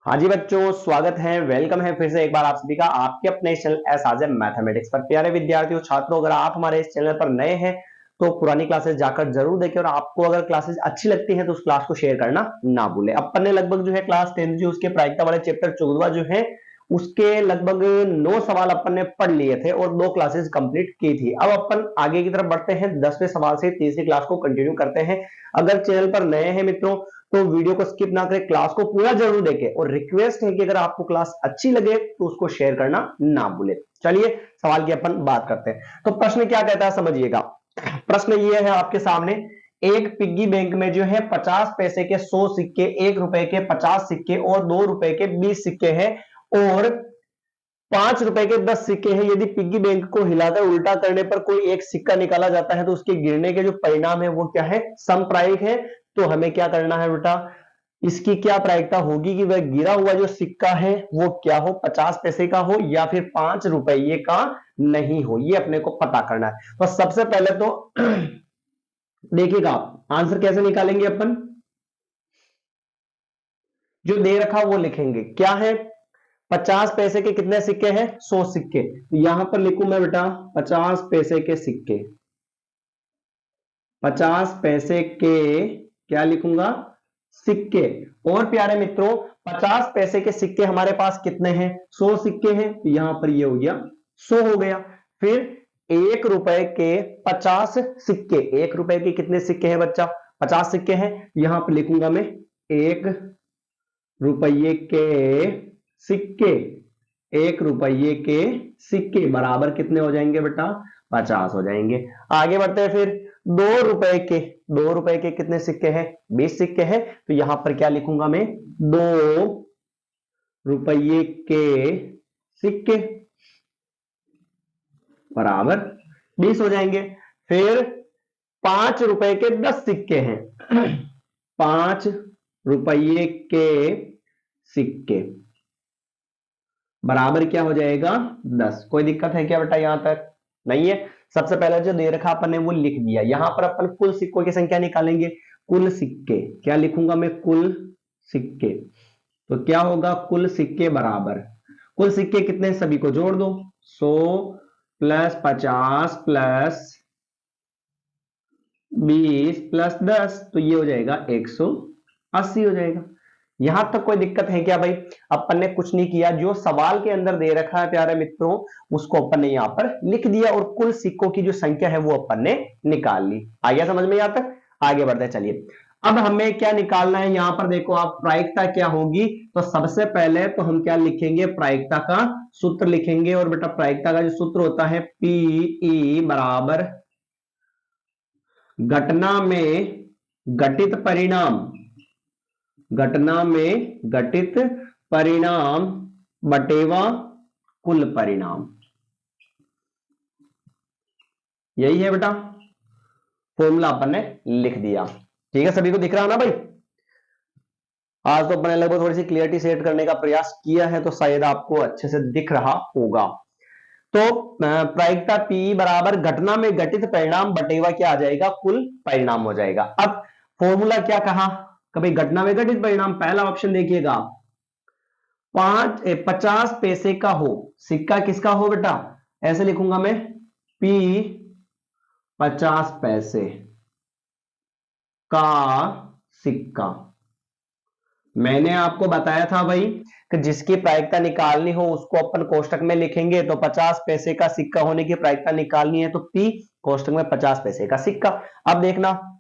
हाँ जी बच्चों, स्वागत है, वेलकम है फिर से एक बार आप सभी का आपके अपने चैनल एस आज मैथमेटिक्स पर। प्यारे विद्यार्थियों, छात्रों, अगर आप हमारे इस चैनल पर नए हैं तो पुरानी क्लासेस जाकर जरूर देखें और आपको अगर क्लासेस अच्छी लगती हैं तो उस क्लास को शेयर करना ना भूलें। अपन ने लगभग जो है क्लास 10th जो उसके प्रायिकता वाले चैप्टर 14 जो है उसके लगभग 9 सवाल अपन ने पढ़ लिए थे और 2 क्लासेस कंप्लीट की थी। अब अपन आगे की तरफ बढ़ते हैं, 10वें सवाल से तीसरी क्लास को कंटिन्यू करते हैं। अगर चैनल पर नए हैं मित्रों तो वीडियो को स्किप ना करें, क्लास को पूरा जरूर देखें और रिक्वेस्ट है कि अगर आपको क्लास अच्छी लगे तो उसको शेयर करना ना भूलें। चलिए सवाल की अपन बात करते हैं। तो प्रश्न क्या कहता है समझिएगा। प्रश्न ये है आपके सामने, एक पिग्गी बैंक में जो है 50 पैसे के 100 सिक्के, 1 रुपए के 50 सिक्के और 2 रुपए के 20 सिक्के हैं और 5 रुपए के 10 सिक्के हैं। यदि पिग्गी बैंक को हिलाकर उल्टा करने पर कोई एक सिक्का निकाला जाता है तो उसके गिरने के जो परिणाम है वो क्या है, समप्रायिक है। तो हमें क्या करना है बेटा, इसकी क्या प्रायिकता होगी कि वह गिरा हुआ जो सिक्का है वो क्या हो, 50 पैसे का हो या फिर 5 रुपये का नहीं हो, ये अपने को पता करना है। तो सबसे पहले तो देखिएगा आप आंसर कैसे निकालेंगे। अपन जो दे रखा वो लिखेंगे, क्या है, 50 पैसे के कितने सिक्के हैं, 100 सिक्के। तो यहां पर लिखूं मैं बेटा 50 पैसे के सिक्के, 50 पैसे के क्या लिखूंगा, सिक्के। और प्यारे मित्रों 50 पैसे के सिक्के हमारे पास कितने हैं, 100 सिक्के हैं। तो यहां पर ये हो गया 100 हो गया। फिर 1 रुपए के 50 सिक्के, 1 रुपए के कितने सिक्के हैं बच्चा, 50 सिक्के हैं। यहां पर लिखूंगा मैं 1 रुपये के सिक्के, 1 रुपये के सिक्के बराबर कितने हो जाएंगे बेटा, 50 हो जाएंगे। आगे बढ़ते हैं फिर 2 रुपए के, 2 रुपए के कितने सिक्के हैं, 20 सिक्के हैं। तो यहां पर क्या लिखूंगा मैं, 2 रुपये के सिक्के बराबर 20 हो जाएंगे। फिर 5 रुपए के 10 सिक्के हैं, 5 रुपये के सिक्के बराबर क्या हो जाएगा, 10। कोई दिक्कत है क्या बेटा, यहां तक नहीं है। सबसे पहले जो दे रखा अपन ने वो लिख दिया। यहां पर अपन कुल सिक्कों की संख्या निकालेंगे, कुल सिक्के क्या लिखूंगा मैं, कुल सिक्के। तो क्या होगा, कुल सिक्के बराबर, कुल सिक्के कितने सभी को जोड़ दो, 100 प्लस 50 प्लस 20 प्लस 10, तो ये हो जाएगा 180 हो जाएगा। यहां तक कोई दिक्कत है क्या भाई। अपन ने कुछ नहीं किया, जो सवाल के अंदर दे रखा है प्यारे मित्रों उसको अपन ने यहां पर लिख दिया और कुल सिक्कों की जो संख्या है वो अपन ने निकाल ली। आ गया समझ में यहां तक। आगे बढ़ते हैं, चलिए अब हमें क्या निकालना है। यहां पर देखो आप, प्रायिकता क्या होगी। तो सबसे पहले तो हम क्या लिखेंगे, प्रायिकता का सूत्र लिखेंगे। और बेटा प्रायिकता का जो सूत्र होता है पीई बराबर घटना में घटित परिणाम, घटना में घटित परिणाम बटेवा कुल परिणाम। यही है बेटा फॉर्मूला अपन ने लिख दिया। ठीक है, सभी को दिख रहा है ना भाई। आज तो अपन ने लगभग थोड़ी सी क्लियरिटी सेट करने का प्रयास किया है तो शायद आपको अच्छे से दिख रहा होगा। तो प्रायिकता P बराबर घटना में घटित परिणाम बटेवा क्या आ जाएगा, कुल परिणाम हो जाएगा। अब फॉर्मूला क्या कहा, कभी घटना में घटित परिणाम, पहला ऑप्शन देखिएगा, 50 पैसे का हो सिक्का, किसका हो बेटा, ऐसे लिखूंगा मैं, P 50 पैसे का सिक्का। मैंने आपको बताया था भाई कि जिसकी प्रायिकता निकालनी हो उसको अपन कोष्टक में लिखेंगे। तो 50 पैसे का सिक्का होने की प्रायिकता निकालनी है तो P कोष्टक में 50 पैसे का सिक्का। अब देखना,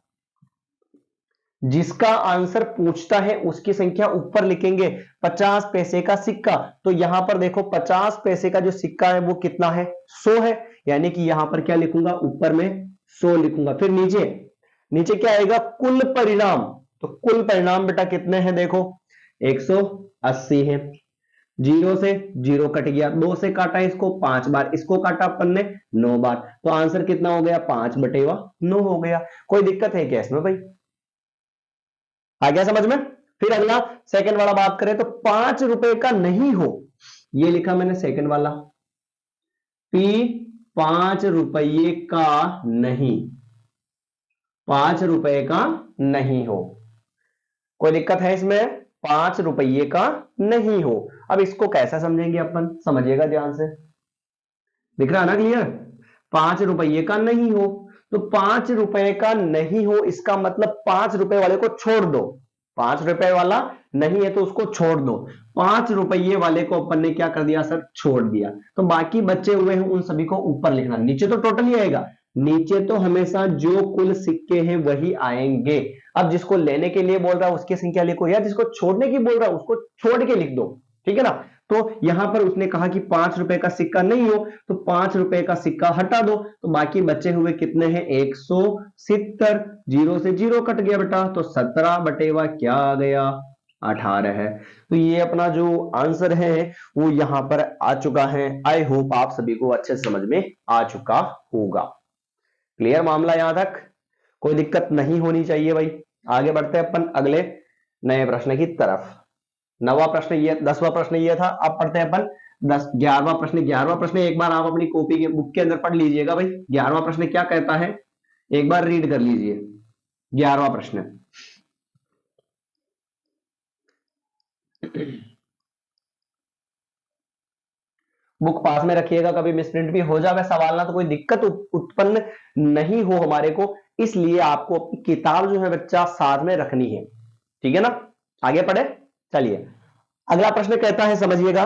जिसका आंसर पूछता है उसकी संख्या ऊपर लिखेंगे, 50 पैसे का सिक्का। तो यहां पर देखो 50 पैसे का जो सिक्का है वो कितना है, 100 है। यानी कि यहां पर क्या लिखूंगा, ऊपर में 100 लिखूंगा। फिर नीचे, नीचे क्या आएगा, कुल परिणाम। तो कुल परिणाम बेटा कितने हैं, देखो 180 है। 0 से 0 कट गया, 2 से काटा इसको 5 बार, इसको काटा अपन ने 9 बार। तो आंसर कितना हो गया, 5/9 हो गया। कोई दिक्कत है क्या इसमें भाई, आ गया समझ में। फिर अगला सेकंड वाला बात करें तो 5 रुपए का नहीं हो, ये लिखा मैंने सेकंड वाला, P 5 रुपये का नहीं, 5 रुपए का नहीं हो। कोई दिक्कत है इसमें, 5 रुपये का नहीं हो। अब इसको कैसा समझेंगे अपन, समझिएगा ध्यान से, दिख रहा है ना क्लियर? 5 रुपये का नहीं हो, तो 5 रुपए का नहीं हो इसका मतलब 5 रुपए वाले को छोड़ दो। 5 रुपए वाला नहीं है तो उसको छोड़ दो। 5 रुपये वाले को अपन ने क्या कर दिया सर, छोड़ दिया। तो बाकी बचे हुए हैं उन सभी को ऊपर लिखना, नीचे तो टोटल ही आएगा, नीचे तो हमेशा जो कुल सिक्के हैं वही आएंगे। अब जिसको लेने के लिए बोल रहा है उसकी संख्या लिखो, या जिसको छोड़ने की बोल रहा है उसको छोड़ के लिख दो, ठीक है ना। तो यहां पर उसने कहा कि 5 रुपए का सिक्का नहीं हो, तो 5 रुपए का सिक्का हटा दो, तो बाकी बचे हुए कितने हैं, 170। जीरो से जीरो कट गया बेटा, तो 17 बटेवा क्या आ गया, 18 है। तो ये अपना जो आंसर है वो यहां पर आ चुका है। आई होप आप सभी को अच्छे से समझ में आ चुका होगा। क्लियर मामला यहां तक, कोई दिक्कत नहीं होनी चाहिए भाई। आगे बढ़ते हैं अपन अगले नए प्रश्न की तरफ। 9वां प्रश्न ये, 10वां प्रश्न ये था। अब पढ़ते हैं अपन 11वां प्रश्न। 11वां प्रश्न एक बार आप अपनी कॉपी के बुक के अंदर पढ़ लीजिएगा भाई। 11वां प्रश्न क्या कहता है, एक बार रीड कर लीजिए। 11वां प्रश्न, बुक पास में रखिएगा, कभी मिसप्रिंट भी हो जाए सवाल ना तो कोई दिक्कत उत्पन्न नहीं हो हमारे को, इसलिए आपको अपनी किताब जो है बच्चा साथ में रखनी है, ठीक है ना। आगे पढ़े चलिए। अगला प्रश्न कहता है, समझिएगा।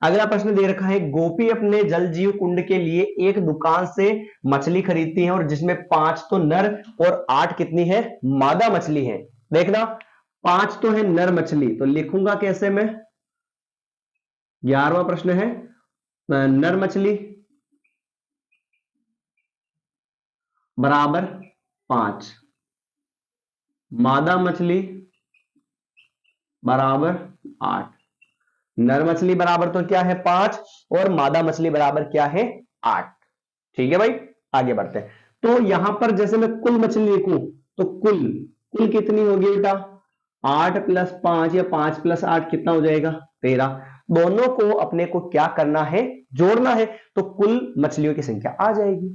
अगला प्रश्न दे रखा है, गोपी अपने जल जीव कुंड के लिए एक दुकान से मछली खरीदती है और जिसमें 5 तो नर और 8 कितनी है, मादा मछली है। देखना 5 तो है नर मछली, तो लिखूंगा कैसे मैं, 11वां प्रश्न है, नर मछली बराबर 5, मादा मछली बराबर 8। नर मछली बराबर तो क्या है 5 और मादा मछली बराबर क्या है 8, ठीक है भाई। आगे बढ़ते हैं। तो यहां पर जैसे मैं कुल मछली लिखूं तो कुल कुल कितनी होगी बेटा, 8+5 या 5+8 कितना हो जाएगा, 13। दोनों को अपने को क्या करना है, जोड़ना है, तो कुल मछलियों की संख्या आ जाएगी।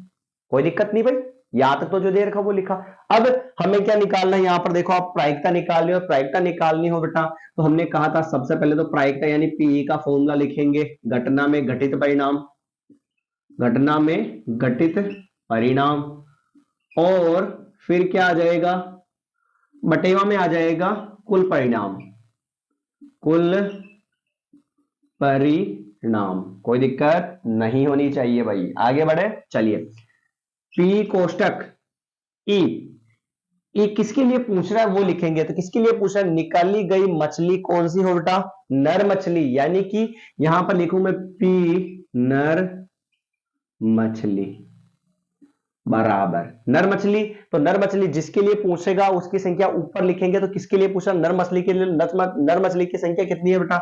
कोई दिक्कत नहीं भाई, यहां तक तो जो दे रखा वो लिखा। अब हमें क्या निकालना है, यहां पर देखो आप प्रायिकता निकाल रहे हो, प्रायिकता निकालनी हो बेटा तो हमने कहा था सबसे पहले तो प्रायिकता यानी पीई का फॉर्मूला लिखेंगे, घटना में घटित परिणाम, घटना में घटित परिणाम, और फिर क्या आ जाएगा, बटेवा में आ जाएगा कुल परिणाम, कुल परिणाम। कोई दिक्कत नहीं होनी चाहिए भाई। आगे बढ़े चलिए। पी कोष्टक ई, ये किसके लिए पूछ रहा है वो लिखेंगे, तो किसके लिए पूछ रहा है, निकाली गई मछली कौन सी हो बेटा, नर मछली, यानी कि यहां पर लिखूं मैं पी नर मछली बराबर नर मछली। तो नर मछली जिसके लिए पूछेगा उसकी संख्या ऊपर लिखेंगे, तो किसके लिए पूछा, नर मछली के लिए। नर मछली की संख्या कितनी है बेटा,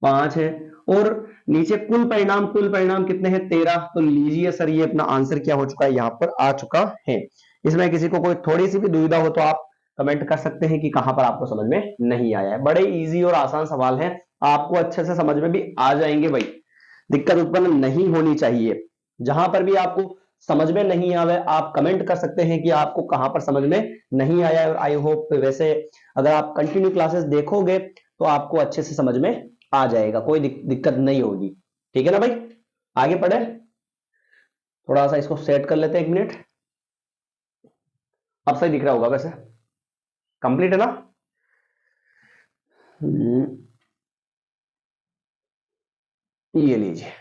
5 है। और नीचे कुल परिणाम, कुल परिणाम कितने हैं, 13। तो लीजिए सर ये अपना आंसर क्या हो चुका है, यहां पर आ चुका है। इसमें किसी को कोई थोड़ी सी भी दुविधा हो तो आप कमेंट कर सकते हैं कि कहां पर आपको समझ में नहीं आया है। बड़े इजी और आसान सवाल हैं, आपको अच्छे से समझ में भी आ जाएंगे भाई, दिक्कत उत्पन्न नहीं होनी चाहिए। जहां पर भी आपको समझ में नहीं आवे आप कमेंट कर सकते हैं कि आपको कहां पर समझ में नहीं आया। और आई होप वैसे अगर आप कंटिन्यू क्लासेस देखोगे तो आपको अच्छे से समझ में आ जाएगा, कोई दिक्कत नहीं होगी, ठीक है ना भाई। आगे पढ़े, थोड़ा सा इसको सेट कर लेते हैं, 1 मिनट। अब सही दिख रहा होगा वैसे, कंप्लीट है ना। ये लीजिए,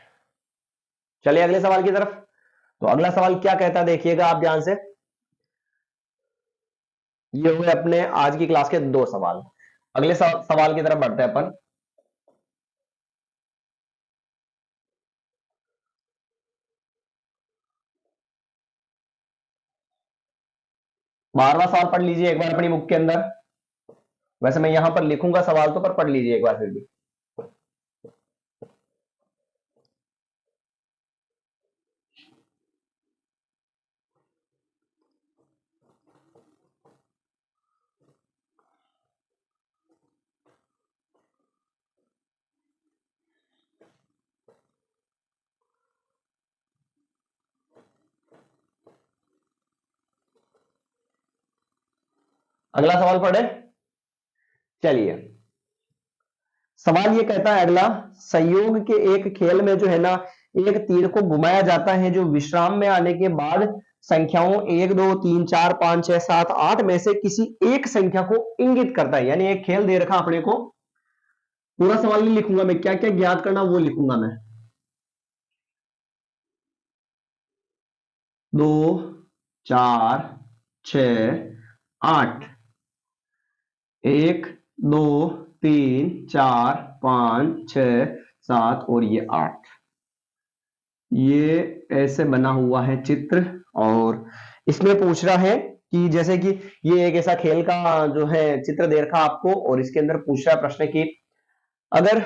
चलिए अगले सवाल की तरफ। तो अगला सवाल क्या कहता है देखिएगा आप ध्यान से। ये हुए अपने आज की क्लास के 2 सवाल। अगले सवाल की तरफ बढ़ते हैं अपन। 12वां सवाल पढ़ लीजिए एक बार अपनी बुक के अंदर। वैसे मैं यहां पर लिखूंगा सवाल तो, पर पढ़ लीजिए एक बार फिर भी। अगला सवाल पढ़े चलिए। सवाल ये कहता है अगला, संयोग के एक खेल में जो है ना, एक तीर को घुमाया जाता है जो विश्राम में आने के बाद संख्याओं 1 2 3 4 5 6 7 8 में से किसी एक संख्या को इंगित करता है। यानी एक खेल दे रखा अपने को, पूरा सवाल नहीं लिखूंगा मैं, क्या क्या ज्ञात करना वो लिखूंगा मैं। 2 4 6 8, 1 2 3 4 5 6 7 और ये 8, ये ऐसे बना हुआ है चित्र। और इसमें पूछ रहा है कि जैसे कि ये एक ऐसा खेल का जो है चित्र दे रखा आपको, और इसके अंदर पूछ रहा है प्रश्न कि अगर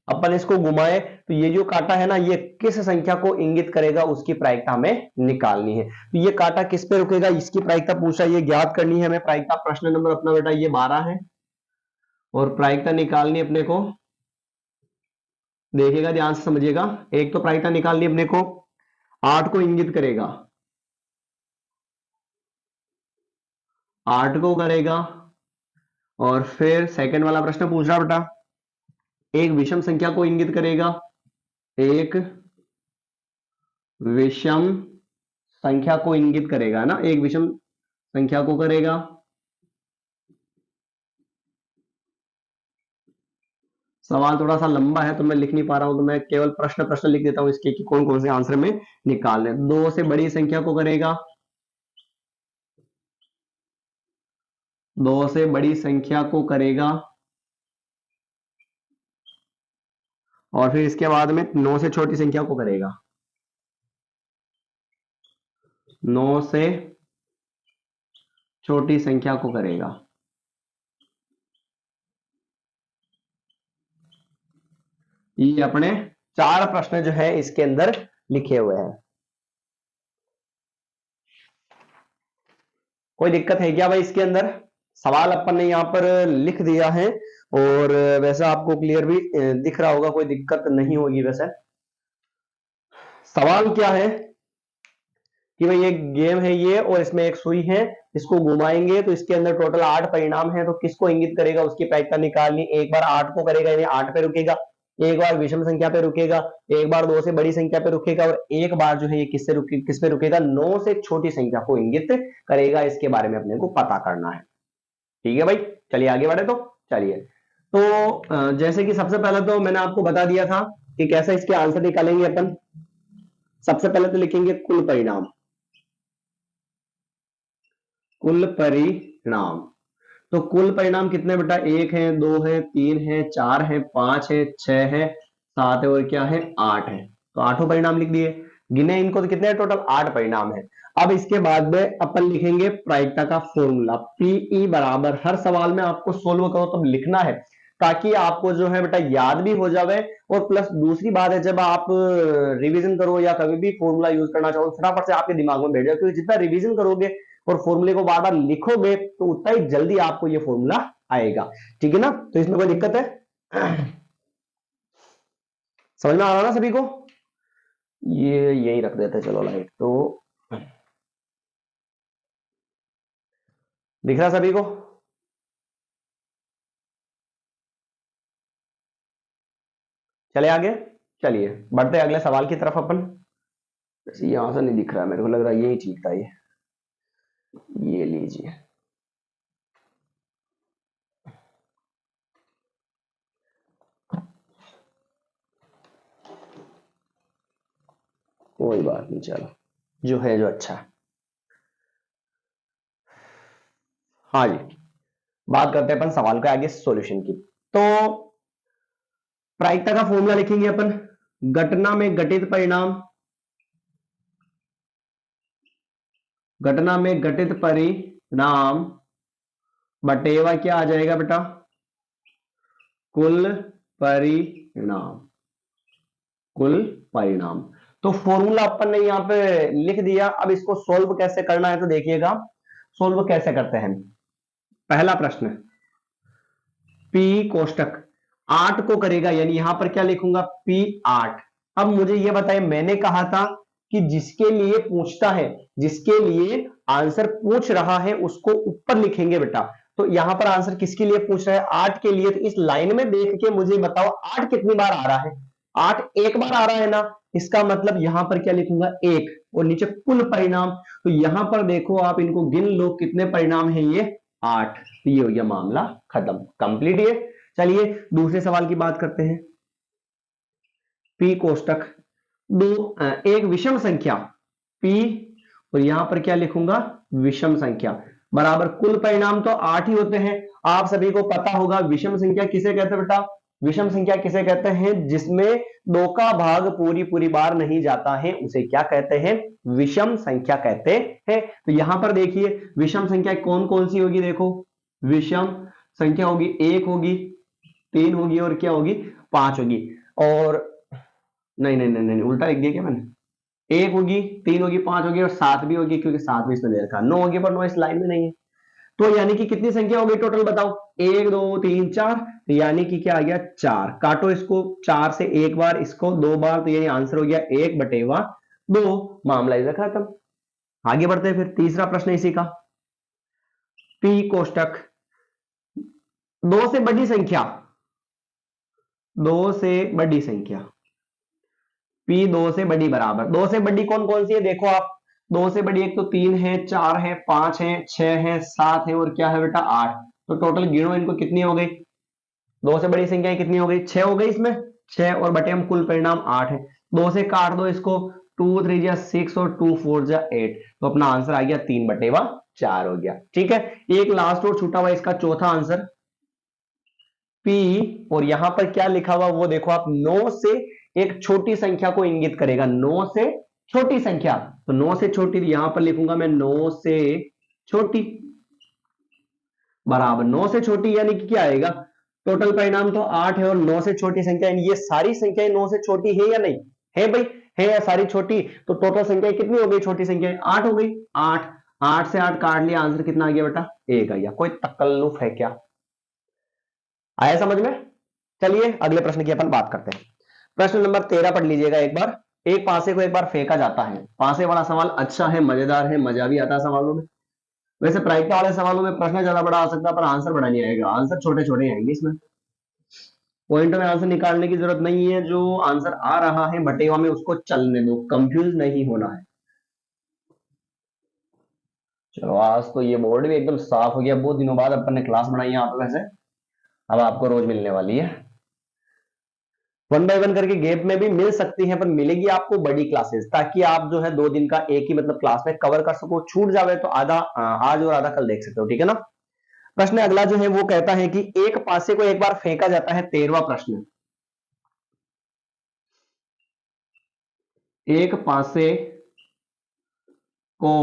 अपन इसको घुमाए तो ये जो कांटा है ना, ये किस संख्या को इंगित करेगा, उसकी प्रायिकता हमें निकालनी है। तो ये कांटा किस पे रुकेगा, इसकी प्रायिकता पूछा, ये ज्ञात करनी है हमें प्रायिकता। प्रश्न नंबर अपना बेटा ये 12 है, और प्रायिकता निकालनी अपने को, देखिएगा ध्यान से समझिएगा। एक तो प्रायिकता निकालनी अपने को, 8 को इंगित करेगा, 8 को करेगा। और फिर सेकंड वाला प्रश्न पूछ रहा बेटा, एक विषम संख्या को इंगित करेगा, एक विषम संख्या को इंगित करेगा ना, एक विषम संख्या को करेगा। सवाल थोड़ा सा लंबा है तो मैं लिख नहीं पा रहा हूं, तो मैं केवल प्रश्न प्रश्न लिख देता हूं इसके कि कौन कौन से आंसर में निकालने। 2 से बड़ी संख्या को करेगा, 2 से बड़ी संख्या को करेगा। और फिर इसके बाद में 9 से छोटी संख्या को करेगा, 9 से छोटी संख्या को करेगा। ये अपने 4 प्रश्न जो है इसके अंदर लिखे हुए हैं। कोई दिक्कत है क्या भाई इसके अंदर? सवाल अपन ने यहां पर लिख दिया है, और वैसे आपको क्लियर भी दिख रहा होगा, कोई दिक्कत नहीं होगी। वैसे सवाल क्या है कि भाई एक गेम है ये, और इसमें एक सुई है, इसको घुमाएंगे तो इसके अंदर टोटल 8 परिणाम है, तो किसको इंगित करेगा, उसकी प्रायिकता निकालनी। एक बार 8 को करेगा यानी 8 पे रुकेगा, एक बार विषम संख्या पे रुकेगा, एक बार 2 से बड़ी संख्या पे रुकेगा, और एक बार जो है ये किस पे रुकेगा, 9 से छोटी संख्या को इंगित करेगा। इसके बारे में अपने को पता करना है। ठीक है भाई, चलिए आगे बढ़े। तो चलिए, तो जैसे कि सबसे पहले तो मैंने आपको बता दिया था कि कैसे इसके आंसर निकालेंगे अपन। सबसे पहले तो लिखेंगे कुल परिणाम, कुल परिणाम। तो कुल परिणाम कितने बेटा, 1 है, 2 है, 3 है, 4 है, 5 है, 6 है, 7 है, और क्या है, 8 है। तो 8 परिणाम लिख दिए। गिने इनको तो कितने टोटल 8 परिणाम है। अब इसके बाद में अपन लिखेंगे प्रायिकता का फॉर्मूला, पीई बराबर, हर सवाल में आपको सोल्व करो तब लिखना है, ताकि आपको जो है बेटा याद भी हो जाए। और प्लस दूसरी बात है, जब आप रिवीजन करो या कभी भी फॉर्मूला यूज करना चाहो, फटाफट से आपके दिमाग में बैठ जाए, क्योंकि जितना रिवीजन करोगे और फॉर्मूले को बार बार लिखोगे तो उतना ही जल्दी आपको ये फॉर्मूला आएगा। ठीक है ना? तो इसमें कोई दिक्कत है? समझ में आ रहा ना सभी को? ये यही रख देते, चलो लाइट। तो दिख रहा सभी को? चले आगे, चलिए बढ़ते अगले सवाल की तरफ अपन। यहां से नहीं दिख रहा है, मेरे को लग रहा है यही ठीक था। ये लीजिए, कोई बात नहीं, चलो जो है जो अच्छा है। हाँ जी, बात करते हैं अपन सवाल के आगे सॉल्यूशन की। तो प्रायिकता का फॉर्मूला लिखेंगे अपन, घटना में घटित परिणाम, घटना में घटित परिणाम बटेवा क्या आ जाएगा बेटा, कुल परिणाम, कुल परिणाम। तो फॉर्मूला अपन ने यहां पे लिख दिया। अब इसको सोल्व कैसे करना है तो देखिएगा, सोल्व कैसे करते हैं। पहला प्रश्न, पी कोष्टक 8 को करेगा, यानी यहां पर क्या लिखूंगा, P8। अब मुझे यह बताइए, मैंने कहा था कि जिसके लिए पूछता है, जिसके लिए आंसर पूछ रहा है, उसको ऊपर लिखेंगे बेटा। तो यहां पर आंसर किसके लिए पूछ रहा है? 8 के लिए। तो इस लाइन में देख के मुझे बताओ 8 कितनी बार आ रहा है? 8 एक बार आ रहा है ना, इसका मतलब यहां पर क्या लिखूंगा? 1 और नीचे कुल परिणाम। तो यहां पर देखो आप इनको गिन लो, कितने परिणाम है ये? 8। तो ये हो गया मामला खत्म, कंप्लीट ये। चलिए दूसरे सवाल की बात करते हैं। पी कोष्टक एक विषम संख्या P और यहां पर क्या लिखूंगा? विषम संख्या बराबर कुल परिणाम तो 8 ही होते हैं। आप सभी को पता होगा विषम संख्या किसे कहते हैं बेटा? विषम संख्या किसे कहते हैं? जिसमें 2 का भाग पूरी पूरी बार नहीं जाता है, उसे क्या कहते हैं? विषम संख्या कहते हैं। तो यहां पर देखिए विषम संख्या कौन कौन सी होगी? देखो विषम संख्या होगी 1 होगी, 3 होगी और क्या होगी? 5 होगी। और नहीं नहीं नहीं नहीं, उल्टा लिख दिया क्या मैंने? 1 होगी, 3 होगी, 5 होगी और 7 भी होगी, क्योंकि 7 भी इसमें दे रखा। 9 होगी पर 9 इस लाइन में नहीं है। तो यानी कि कितनी संख्या हो गई टोटल बताओ? 1 2 3 4, यानी कि क्या आ गया? 4। काटो इसको, 4 से एक बार, इसको 2 बार, तो ये आंसर हो गया 1/2। मामला इधर खत्म। आगे बढ़ते हैं फिर तीसरा प्रश्न इसी का। पी कोष्टक 2 से बड़ी संख्या, 2 से बड़ी संख्या P 2 से बड़ी बराबर। 2 से बड़ी कौन कौन सी है? देखो आप 2 से बड़ी एक तो 3 है, 4 है, 5 है, 6 है, 7 है और क्या है बेटा? 8। तो टोटल गिनो इनको, कितनी हो गई? 2 से बड़ी संख्या कितनी हो गई? 6 हो गई इसमें। 6 और बटे हम कुल परिणाम 8 है। 2 से काट दो इसको, 2 3 जा 6 और 2 4 जा 8। तो अपना आंसर आ गया 3/4 हो गया। ठीक है, एक लास्ट और छूटा हुआ इसका चौथा आंसर P और यहां पर क्या लिखा हुआ वो देखो आप, 9 से एक छोटी संख्या को इंगित करेगा। 9 से छोटी संख्या, तो 9 से छोटी यहां पर लिखूंगा मैं 9 से छोटी बराबर 9 से छोटी, यानी कि क्या आएगा? टोटल परिणाम तो 8 है और 9 से छोटी संख्या, ये सारी संख्याएं 9 से छोटी है या नहीं है भाई? है या सारी छोटी? तो टोटल संख्या कितनी हो गई? छोटी संख्या 8 हो गई। 8 8 से 8 काट लिया, आंसर कितना आ गया बेटा? 1 आ गया। कोई तकल्लुफ है क्या? आया समझ में? चलिए अगले प्रश्न की अपन बात करते हैं। प्रश्न नंबर 13 पढ़ लीजिएगा एक बार। एक पासे को एक बार फेंका जाता है। पासे वाला सवाल अच्छा है, मजेदार है, मजा भी आता है सवालों में। वैसे प्रायिकता वाले सवालों में प्रश्न ज्यादा बड़ा आ सकता है पर आंसर बड़ा नहीं आएगा, आंसर छोटे छोटे आएंगे। इसमें पॉइंट में आंसर निकालने की जरूरत नहीं है, जो आंसर आ रहा है बटेवा में उसको चलने दो, कंफ्यूज नहीं होना है। चलो आज तो ये बोर्ड भी एकदम साफ हो गया। बहुत दिनों बाद अपन ने क्लास बनाई यहाँ पे, वैसे अब आपको रोज मिलने वाली है। 1 बाय 1 करके गैप में भी मिल सकती है, पर मिलेगी आपको बड़ी क्लासेस, ताकि आप जो है 2 दिन का एक ही मतलब क्लास में कवर कर सको। छूट जावे तो आधा आज और आधा कल देख सकते हो, ठीक है ना। प्रश्न अगला जो है वो कहता है कि एक पासे को एक बार फेंका जाता है। 13वां प्रश्न, एक पासे को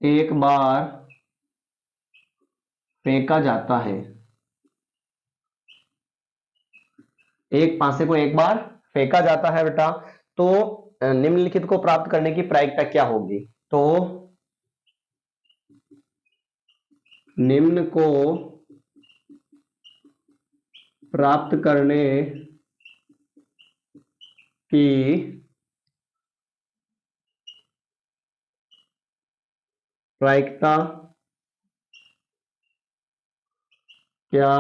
एक बार फेंका जाता है। एक पासे को एक बार फेंका जाता है बेटा, तो निम्नलिखित को प्राप्त करने की प्रायिकता क्या होगी? तो निम्न को प्राप्त करने की प्रायिकता क्या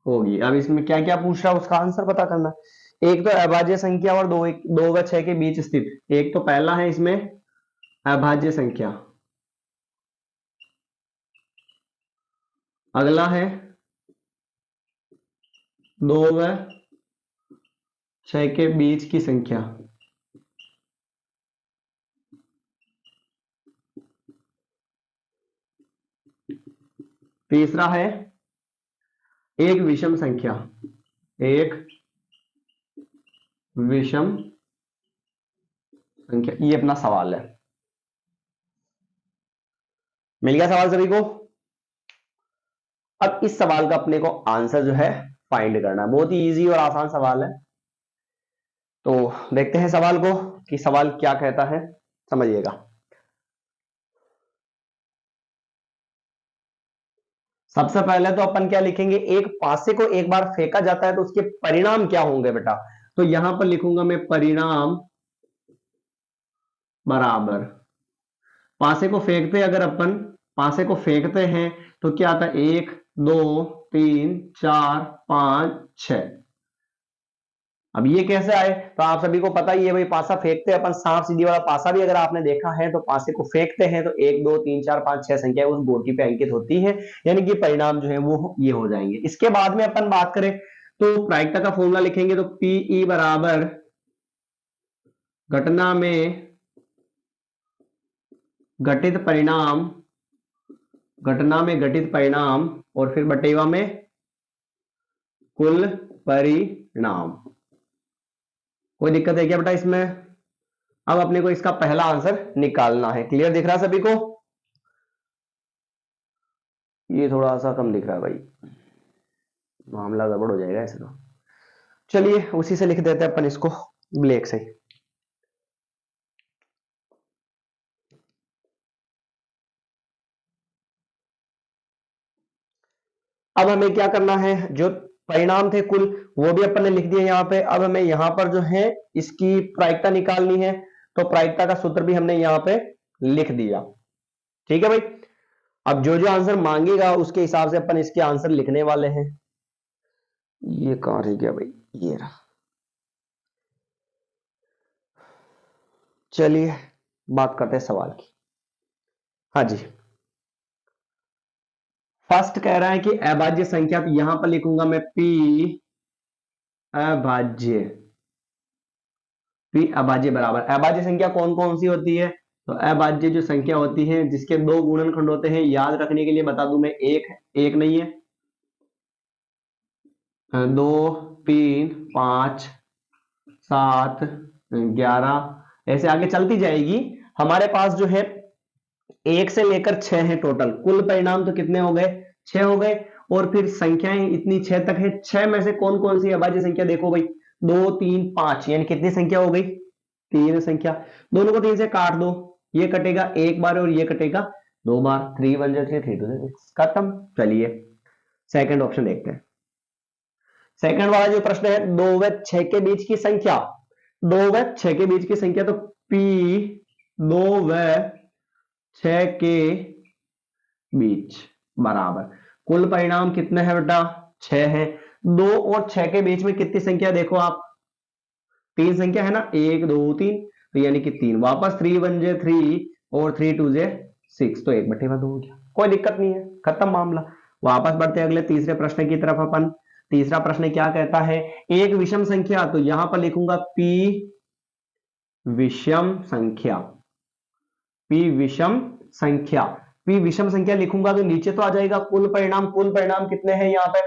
होगी? अब इसमें क्या क्या पूछ रहा है उसका आंसर पता करना। एक तो अभाज्य संख्या और 2 व 6 के बीच स्थित। एक तो पहला है इसमें अभाज्य संख्या, अगला है 2 व 6 के बीच की संख्या, तीसरा है एक विषम संख्या, एक विषम संख्या। ये अपना सवाल है। मिल गया सवाल सभी को? अब इस सवाल का अपने को आंसर जो है फाइंड करना है। बहुत ही इजी और आसान सवाल है। तो देखते हैं सवाल को कि सवाल क्या कहता है, समझिएगा। सबसे पहले तो अपन क्या लिखेंगे? एक पासे को एक बार फेंका जाता है तो उसके परिणाम क्या होंगे बेटा? तो यहां पर लिखूंगा मैं परिणाम बराबर, पासे को फेंकते अगर अपन पासे को फेंकते हैं तो क्या आता है 1 2 3 4 5 6। अब ये कैसे आए, तो आप सभी को पता ही है भाई, पासा फेंकते हैं अपन, सांप सीढ़ी वाला पासा भी अगर आपने देखा है तो पासे को फेंकते हैं तो 1 2 3 4 5 6 संख्या उस गोटी पे अंकित होती है, यानी कि परिणाम जो है वो ये हो जाएंगे। इसके बाद में अपन बात करें तो प्रायिकता का फॉर्मूला लिखेंगे तो पीई बराबर घटना में घटित परिणाम, घटना में घटित परिणाम और फिर बटेवा में कुल परिणाम। कोई दिक्कत है क्या बेटा इसमें? अब अपने को इसका पहला आंसर निकालना है। क्लियर दिख रहा है सभी को? ये थोड़ा सा कम दिख रहा है भाई, मामला गड़बड़ हो जाएगा ऐसे तो। चलिए उसी से लिख देते हैं अपन इसको, ब्लैक से। अब हमें क्या करना है, जो परिणाम थे कुल वो भी अपन ने लिख दिए यहाँ पे। अब हमें यहाँ पर जो है इसकी प्रायिकता निकालनी है, तो प्रायिकता का सूत्र भी हमने यहाँ पे लिख दिया। ठीक है भाई, अब जो जो आंसर मांगेगा उसके हिसाब से अपन इसके आंसर लिखने वाले हैं। ये कहां रह गया भाई, ये रहा। चलिए बात करते हैं सवाल की। हाँ जी, फर्स्ट कह रहा है कि अभाज्य संख्या, तो यहां पर लिखूंगा मैं पी अभाज्य, पी अभाज्य बराबर, अभाज्य संख्या कौन कौन सी होती है, तो अभाज्य जो संख्या होती है जिसके दो गुणनखंड होते हैं, याद रखने के लिए बता दूं मैं, एक नहीं है, 2 3 5 7 11 ऐसे आगे चलती जाएगी। हमारे पास जो है 1 से लेकर 6 है टोटल, कुल परिणाम तो कितने हो गए, 6 हो गए। और फिर संख्याएं इतनी 6 तक है, 6 में से कौन कौन सी अभाज्य संख्या, देखो भाई 2 3 5, यानी कितनी संख्या हो गई, 3 संख्या। दोनों को 3 से काट दो, ये कटेगा एक बार और ये कटेगा 2 बार, 3 1 3 3 2 6 खत्म। चलिए सेकंड ऑप्शन देखते हैं। सेकंड वाला जो प्रश्न है, 2 व 6 के बीच की संख्या, 2 व 6 के बीच की संख्या, तो P 2 व 6 के बीच बराबर, कुल परिणाम कितने हैं बेटा, 6 है। 2 और 6 के बीच में कितनी संख्या, देखो आप 3 संख्या है ना, 1 2 3, तो यानी कि 3, वापस 3 1 जे 3 और 3 2 जे 6, तो 1/2 हो गया। कोई दिक्कत नहीं है, खत्म मामला। वापस बढ़ते अगले तीसरे प्रश्न की तरफ अपन। तीसरा प्रश्न क्या कहता है, एक विषम संख्या, तो यहां पर लिखूंगा P विषम संख्या, P विषम संख्या, P विषम संख्या लिखूंगा तो नीचे तो आ जाएगा कुल परिणाम, कुल परिणाम कितने हैं यहाँ पे,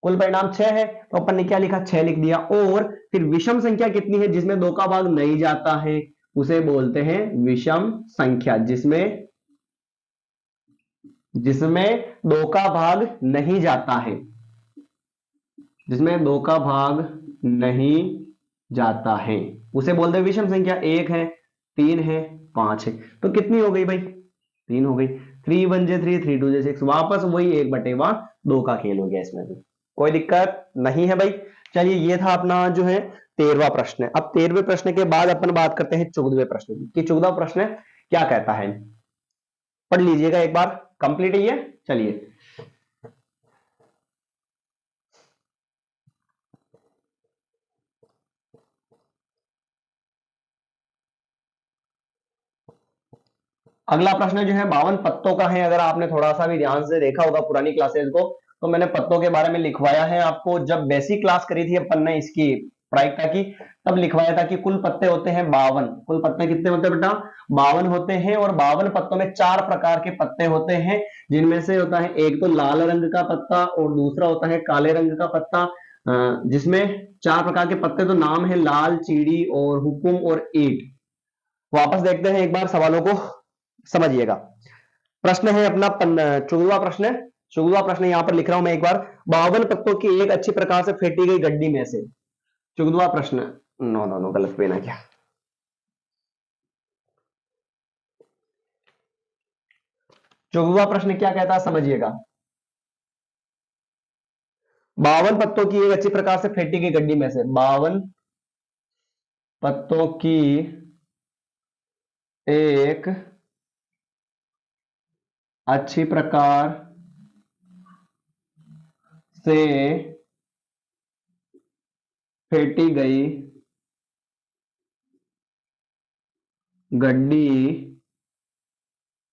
कुल परिणाम 6 है, तो अपन ने क्या लिखा, 6 लिख दिया। और फिर विषम संख्या कितनी है, जिसमें 2 का भाग नहीं जाता है उसे बोलते हैं विषम संख्या, जिसमें 2 का भाग नहीं जाता है, जिसमें 2 का भाग नहीं जाता है उसे बोलते हैं विषम संख्या। 1 है, 3 है, 5 है, तो कितनी हो गई भाई, 3 हो गई। 3 1 जे 3 3 2 जे 6, वापस वही 1/2 का खेल हो गया इसमें भी, कोई दिक्कत नहीं है भाई। चलिए ये था अपना जो है 13वां प्रश्न। अब 13वें प्रश्न के बाद अपन बात करते हैं 14वें प्रश्न की, कि 14वां प्रश्न क्या कहता है, पढ़ लीजिएगा एक बार, कंप्लीट ही है। चलिए, अगला प्रश्न जो है 52 पत्तों का है। अगर आपने थोड़ा सा भी ध्यान से देखा होगा पुरानी क्लासेस को, तो मैंने पत्तों के बारे में लिखवाया है आपको। जब बेसिक क्लास करी थी अपन ने इसकी प्रायिकता की, तब लिखवाया था कि कुल पत्ते होते हैं 52। कुल पत्ते कितने होते हैं बेटा, 52 होते हैं। और 52 पत्तों में 4 प्रकार के पत्ते होते हैं, जिनमें से होता है एक तो लाल रंग का पत्ता, और दूसरा होता है काले रंग का पत्ता। जिसमें 4 प्रकार के पत्ते, तो नाम है लाल, चीड़ी और हुकुम और ईट। वापस देखते हैं एक बार सवालों को, समझिएगा। प्रश्न है अपना 14वां प्रश्न। 14वां प्रश्न यहां पर लिख रहा हूं मैं एक बार, 52 पत्तों की एक अच्छी प्रकार से फेंटी गई गड्डी में से, 14वां प्रश्न, नो नो नो गलत पेन है क्या, 14वां प्रश्न क्या कहता है समझिएगा। 52 पत्तों की एक अच्छी प्रकार से फेंटी गई गड्डी में से, 52 पत्तों की एक अच्छी प्रकार से फेंटी गई गड्डी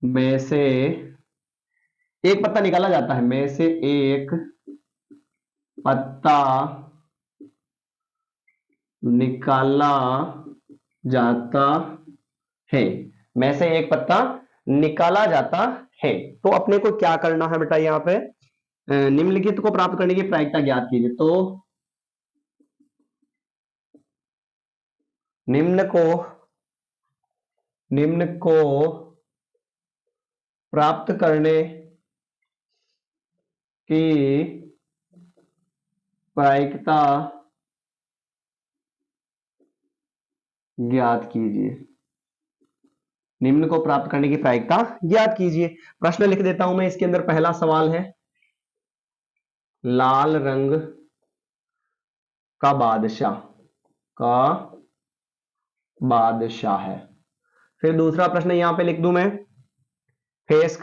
में से एक पत्ता निकाला जाता है, में से एक पत्ता निकाला जाता है, में से एक पत्ता निकाला जाता है। तो अपने को क्या करना है बेटा, यहां पे निम्नलिखित को प्राप्त करने की प्रायिकता ज्ञात कीजिए। तो निम्न को प्राप्त करने की प्रायिकता ज्ञात कीजिए। निम्न को प्राप्त करने की प्रायिकता ज्ञात कीजिए। प्रश्न लिख देता हूं मैं इसके अंदर। पहला सवाल है, लाल रंग का बादशाह है। फिर दूसरा प्रश्न यहां पे लिख दूं मैं, फेस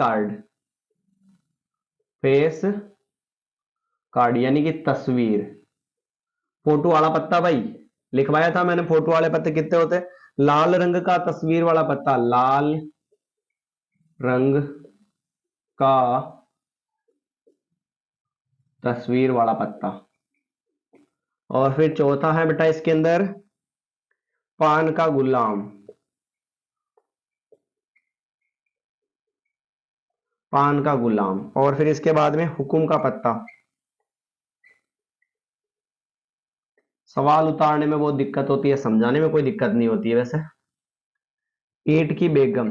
कार्ड यानी कि तस्वीर, फोटो वाला पत्ता। भाई लिखवाया था मैंने, फोटो वाले पत्ते कितने होते हैं? लाल रंग का तस्वीर वाला पत्ता, लाल रंग का तस्वीर वाला पत्ता। और फिर चौथा है बेटा इसके अंदर, पान का गुलाम। और फिर इसके बाद में हुकुम का पत्ता। सवाल उतारने में बहुत दिक्कत होती है, समझाने में कोई दिक्कत नहीं होती है वैसे। ईंट की बेगम।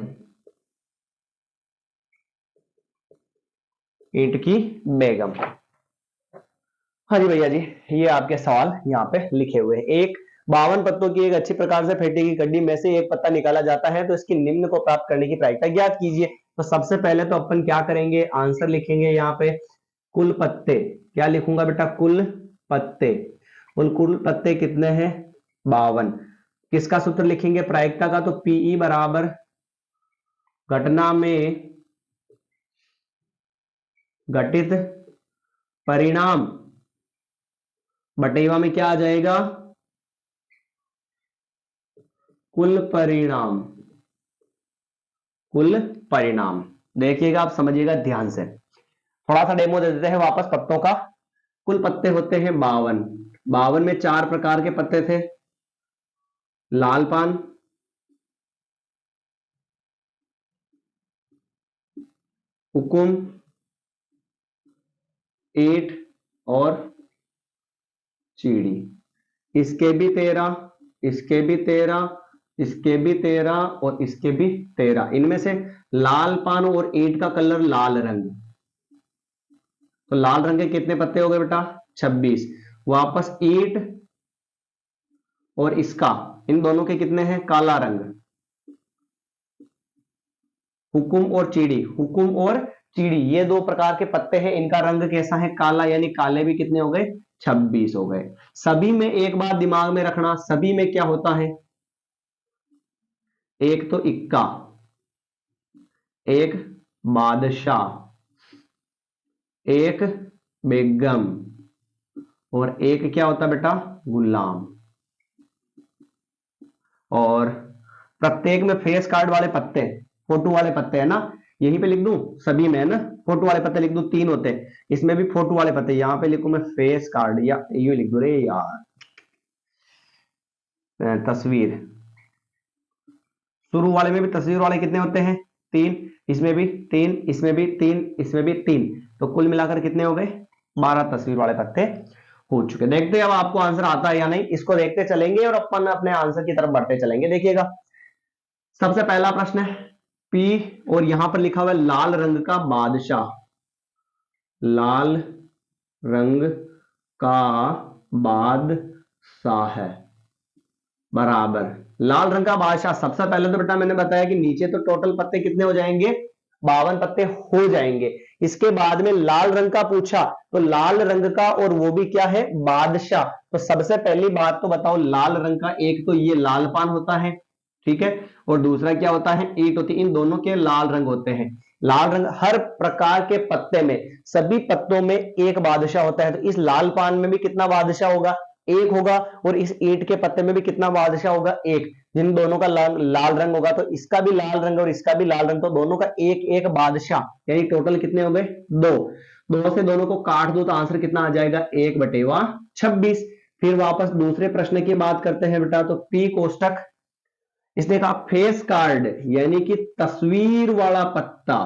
हाँ जी भैया जी, ये आपके सवाल यहाँ पे लिखे हुए हैं। एक 52 पत्तों की एक अच्छी प्रकार से फेंटी गई गड्डी में से एक पत्ता निकाला जाता है, तो इसकी निम्न को प्राप्त करने की प्रायिकता ज्ञात कीजिए। तो सबसे पहले तो अपन क्या करेंगे, आंसर लिखेंगे यहाँ पे कुल पत्ते। क्या लिखूंगा बेटा? कुल पत्ते। कुल पत्ते कितने हैं? 52। किसका सूत्र लिखेंगे प्रायिकता का? तो पीई बराबर घटना में घटित परिणाम बटेवा में क्या आ जाएगा? कुल परिणाम। देखिएगा, आप समझिएगा ध्यान से। थोड़ा सा डेमो दे देते हैं वापस पत्तों का। कुल पत्ते होते हैं 52। 52 में 4 प्रकार के पत्ते थे, लाल पान, हुकुम, ईंट और चीड़ी। इसके भी 13, इसके भी 13, इसके भी 13 और इसके भी 13। इनमें से लाल पान और ईंट का कलर लाल रंग, तो लाल रंग के कितने पत्ते हो गए बेटा? 26। वापस ईंट और इसका, इन दोनों के कितने हैं? काला रंग। हुकुम और चीड़ी, ये 2 प्रकार के पत्ते हैं, इनका रंग कैसा है? काला, यानी काले भी कितने हो गए? 26 हो गए। सभी में एक बात दिमाग में रखना, सभी में क्या होता है? एक तो इक्का, एक बादशाह, एक बेगम और एक क्या होता बेटा? गुलाम। और प्रत्येक में फेस कार्ड वाले पत्ते, फोटो वाले पत्ते है ना, यहीं पे लिख दूं, सभी में है ना, फोटो वाले पत्ते लिख दूं, 3 होते हैं। इसमें भी फोटो वाले पत्ते, यहां पे लिखूं मैं फेस कार्ड, या यूं लिख दूं, रे यार, तस्वीर। शुरू वाले में भी तस्वीर वाले कितने होते हैं? 3। इसमें भी 3, इसमें भी 3, इसमें भी 3। तो कुल मिलाकर कितने हो गए? 12 तस्वीर वाले पत्ते हो चुके। देखते हैं अब आपको आंसर आता है या नहीं, इसको देखते चलेंगे और अपन अपने आंसर की तरफ बढ़ते चलेंगे। देखिएगा, सबसे पहला प्रश्न है पी, और यहां पर लिखा हुआ है लाल रंग का बादशाह। लाल रंग का बादशाह है बराबर लाल रंग का बादशाह। सबसे पहले तो बेटा मैंने बताया कि नीचे तो टोटल पत्ते कितने हो जाएंगे? 52 पत्ते हो जाएंगे। इसके बाद में लाल रंग का पूछा, तो लाल रंग का, और वो भी क्या है? बादशाह। तो सबसे पहली बात तो बताओ, लाल रंग का एक तो ये लाल पान होता है, ठीक है, और दूसरा क्या होता है? ईंट होती है। इन दोनों के लाल रंग होते हैं, लाल रंग हर प्रकार के पत्ते में, सभी पत्तों में एक बादशाह होता है, तो इस लाल पान में भी कितना बादशाह होगा, एक होगा, और इस ईंट के पत्ते में भी कितना बादशाह होगा, एक। जिन दोनों का लाल रंग होगा, तो इसका भी लाल रंग और इसका भी लाल रंग, तो दोनों का एक एक बादशाह, यानी टोटल कितने हो गए, दो। दो से दोनों को काट दो तो आंसर कितना आ जाएगा, 1/26। फिर वापस दूसरे प्रश्न की बात करते हैं बेटा, तो पी कोष्टक, इसने कहा फेस कार्ड यानी कि तस्वीर वाला पत्ता।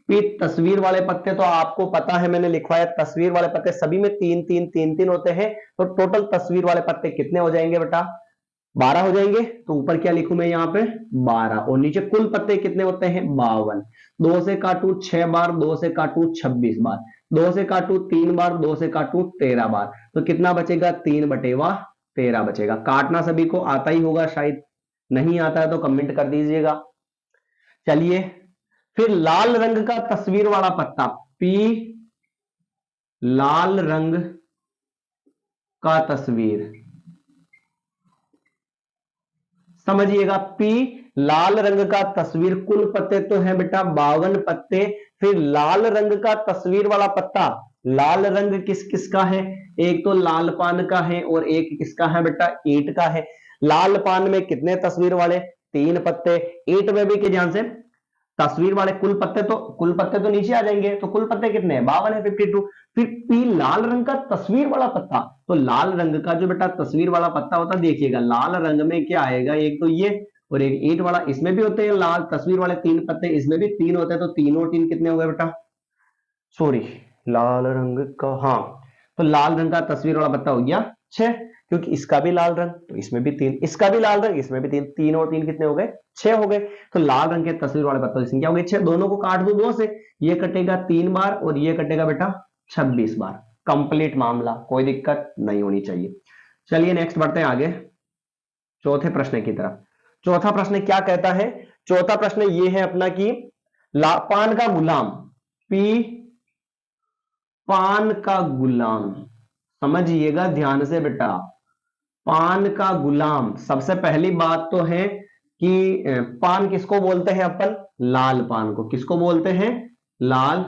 पी तस्वीर वाले पत्ते तो आपको पता है, मैंने लिखवाया तस्वीर वाले पत्ते सभी में तीन तीन तीन तीन होते हैं, तो टोटल तस्वीर वाले पत्ते कितने हो जाएंगे बेटा, 12 हो जाएंगे। तो ऊपर क्या लिखूं मैं यहाँ पे 12, और नीचे कुल पत्ते कितने होते हैं, 52। 2 से काटू 6 बार, 2 से काटू 26 बार, 2 से काटू 3 बार, 2 से काटू 13 बार, तो कितना बचेगा, 3/13 बचेगा। काटना सभी को आता ही होगा, शायद नहीं आता है तो कमेंट कर दीजिएगा। चलिए फिर लाल रंग का तस्वीर वाला पत्ता, पी लाल रंग का तस्वीर, समझिएगा, पी लाल रंग का तस्वीर, कुल पत्ते तो है बेटा 52 पत्ते। फिर लाल रंग का तस्वीर वाला पत्ता, लाल रंग किस किस का है, एक तो लाल पान का है और एक किसका है बेटा, ईंट का है। लाल पान में कितने तस्वीर वाले, 3 पत्ते। ईंट में भी के ध्यान से तस्वीर वाले कुल पत्ते तो नीचे आ जाएंगे, तो कुल पत्ते कितने हैं, 52 है, 52। फिर पी लाल रंग का तस्वीर वाला पत्ता, तो लाल रंग का जो बेटा तस्वीर वाला पत्ता होता है, देखिएगा लाल रंग में क्या आएगा, एक तो ये और एक ईंट वाला, इसमें भी होते हैं लाल तस्वीर वाले 3 पत्ते, इसमें भी 3 होते हैं, तो तीनों 3 कितने हो गए बेटा, सॉरी लाल रंग का, हाँ, तो लाल रंग का तस्वीर वाला पत्ता हो गया 6, क्योंकि इसका भी लाल रंग तो इसमें भी 3, इसका भी लाल रंग इसमें भी 3, 3 और 3 कितने हो गए, 6 हो गए। तो लाल रंग के तस्वीर वाले पत्तों की संख्या हो गई 6, दोनों को काट दो 2 से, ये कटेगा 3 बार और ये कटेगा बेटा 26 बार। कंप्लीट मामला, कोई दिक्कत नहीं होनी चाहिए। चलिए नेक्स्ट बढ़ते हैं आगे चौथे प्रश्न की तरफ। चौथा प्रश्न क्या कहता है, चौथा प्रश्न ये है अपना कि पान का गुलाम, पी पान का गुलाम, समझिएगा ध्यान से बेटा, पान का गुलाम, सबसे पहली बात तो है कि पान किसको बोलते हैं अपन, लाल पान को, किसको बोलते हैं, लाल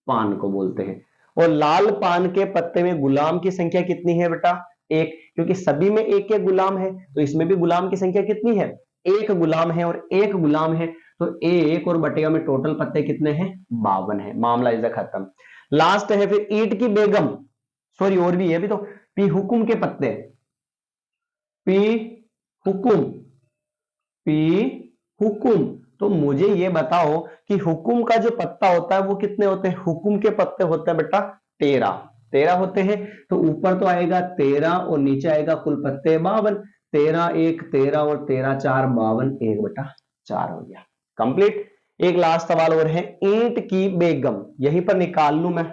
पान को बोलते हैं। और लाल पान के पत्ते में गुलाम की संख्या कितनी है बेटा, एक, क्योंकि सभी में एक एक गुलाम है, तो इसमें भी गुलाम की संख्या कितनी है, एक गुलाम है और एक गुलाम है, तो एक और बटेगा में टोटल पत्ते कितने हैं, 52 है। मामला इसे खत्म। लास्ट है फिर ईंट की बेगम, सॉरी और भी है भी, तो पी हुकुम के पत्ते, पी हुकुम, पी हुकुम, तो मुझे ये बताओ कि हुकुम का जो पत्ता होता है वो कितने होते हैं, हुकुम के पत्ते होते हैं बेटा 13 होते हैं, तो ऊपर तो आएगा 13 और नीचे आएगा कुल पत्ते 52, 13 1 13 और 13 4 52, 1/4 हो गया कंप्लीट। एक लास्ट सवाल और है, ईंट की बेगम, यहीं पर निकाल लूं मैं,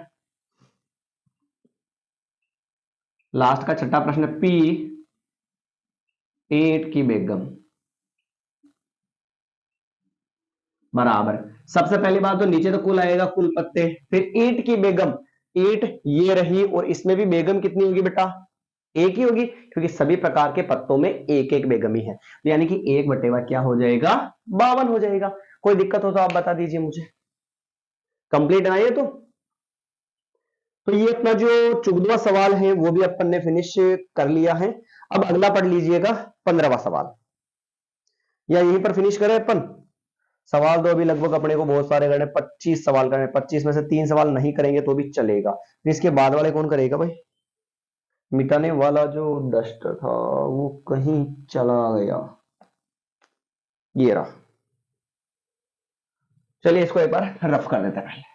लास्ट का छठा प्रश्न, पी ईंट की बेगम बराबर, सबसे पहली बात तो नीचे तो कुल आएगा कुल पत्ते, फिर ईंट की बेगम, ईंट ये रही और इसमें भी बेगम कितनी होगी बेटा, एक ही होगी, क्योंकि सभी प्रकार के पत्तों में एक एक बेगम ही है, यानी कि 1/52 क्या हो जाएगा, 52 हो जाएगा। कोई दिक्कत हो तो आप बता दीजिए मुझे। कंप्लीट है ये तो ये अपना जो 14वां सवाल है वो भी अपन ने फिनिश कर लिया है। अब अगला पढ़ लीजिएगा 15वां सवाल, या यहीं पर फिनिश करें अपन, सवाल तो अभी लगभग अपने को बहुत सारे करने, 25 सवाल करने, 25 में से 3 सवाल नहीं करेंगे तो भी चलेगा, इसके बाद वाले कौन करेगा भाई, मिटाने वाला जो डस्टर था वो कहीं चला गया, ये रहा, चलिए इसको एक बार रफ कर देते हैं पहले।